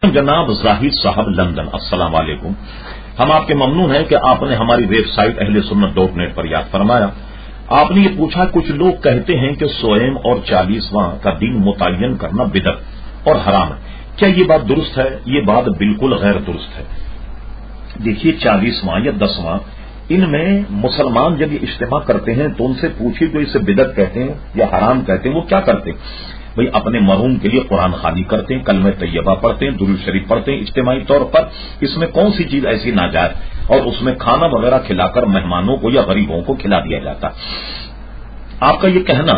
جناب زاہد صاحب لندن، السلام علیکم۔ ہم آپ کے ممنون ہیں کہ آپ نے ہماری ویب سائٹ اہلسنت.net پر یاد فرمایا۔ آپ نے یہ پوچھا کچھ لوگ کہتے ہیں کہ سوئم اور 40واں کا دن متعین کرنا بدعت اور حرام ہے، کیا یہ بات درست ہے؟ یہ بات بالکل غیر درست ہے۔ دیکھیے 40واں یا 10واں ان میں مسلمان جب یہ اجتماع کرتے ہیں تو ان سے پوچھیے جو اسے بدعت کہتے ہیں یا حرام کہتے ہیں وہ کیا کرتے ہیں؟ بھئی اپنے مرحوم کے لیے قرآن خوانی کرتے ہیں، کلمہ طیبہ پڑھتے ہیں، درود شریف پڑھتے ہیں اجتماعی طور پر۔ اس میں کون سی چیز ایسی ناجائز؟ اور اس میں کھانا وغیرہ کھلا کر مہمانوں کو یا غریبوں کو کھلا دیا جاتا۔ آپ کا یہ کہنا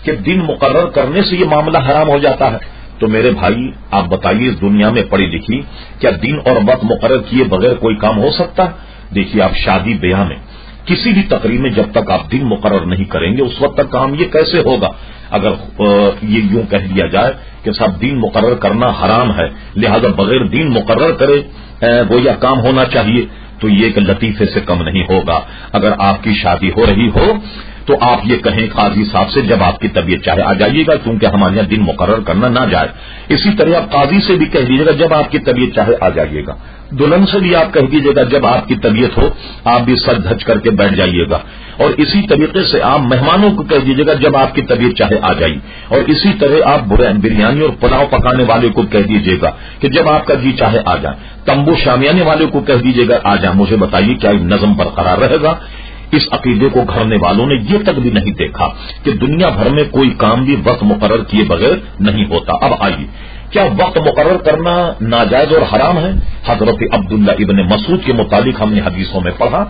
کہ دن مقرر کرنے سے یہ معاملہ حرام ہو جاتا ہے، تو میرے بھائی آپ بتائیے اس دنیا میں پڑھی لکھی کیا دن اور وقت مقرر کیے بغیر کوئی کام ہو سکتا ہے؟ دیکھیے آپ شادی بیاہ میں کسی بھی تقریب میں جب تک آپ دن مقرر نہیں کریں گے اس وقت تک کام یہ کیسے ہوگا؟ اگر یہ یوں کہہ دیا جائے کہ صاحب دن مقرر کرنا حرام ہے لہذا بغیر دن مقرر کرے وہ یا کام ہونا چاہیے، تو یہ ایک لطیفے سے کم نہیں ہوگا۔ اگر آپ کی شادی ہو رہی ہو تو آپ یہ کہیں قاضی صاحب سے جب آپ کی طبیعت چاہے آ جائیے گا، کیونکہ ہمارے یہاں دن مقرر کرنا نہ جائے۔ اسی طرح آپ قاضی سے بھی کہہ دیجیے گا جب آپ کی طبیعت چاہے آ جائیے گا۔ دلہن سے بھی آپ کہہ دیجیے گا جب آپ کی طبیعت ہو آپ بھی سر دھج کر کے بیٹھ جائیے گا۔ اور اسی طریقے سے آپ مہمانوں کو کہہ دیجیے گا جب آپ کی طبیعت چاہے آ جائیے۔ اور اسی طرح آپ بریانی اور پلاؤ پکانے والے کو کہہ دیجیے گا کہ جب آپ کا جی چاہے آ جائے۔ تمبو شامیانے والے کو کہہ دیجیے گا آ جائیں۔ مجھے بتائیے کیا نظم برقرار رہے گا؟ اس عقیدے کو گھڑنے والوں نے یہ تک بھی نہیں دیکھا کہ دنیا بھر میں کوئی کام بھی وقت مقرر کیے بغیر نہیں ہوتا۔ اب آئیے کیا وقت مقرر کرنا ناجائز اور حرام ہے؟ حضرت عبداللہ ابن مسعود کے متعلق ہم نے حدیثوں میں پڑھا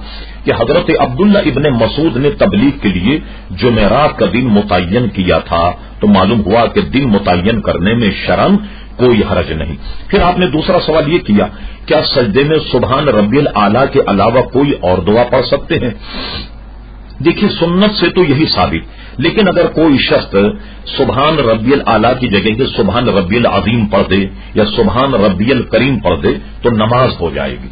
کہ حضرت عبداللہ ابن مسعود نے تبلیغ کے لیے جمعرات کا دن متعین کیا تھا، تو معلوم ہوا کہ دن متعین کرنے میں شرعاً کوئی حرج نہیں۔ پھر آپ نے دوسرا سوال یہ کیا کیا سجدے میں سبحان ربی الاعلیٰ کے علاوہ کوئی اور دعا پڑھ سکتے ہیں؟ دیکھیے سنت سے تو یہی ثابت، لیکن اگر کوئی شخص سبحان ربی الاعلیٰ کی جگہ کے سبحان ربی العظیم پڑھ دے یا سبحان ربی الکریم پڑھ دے تو نماز ہو جائے گی۔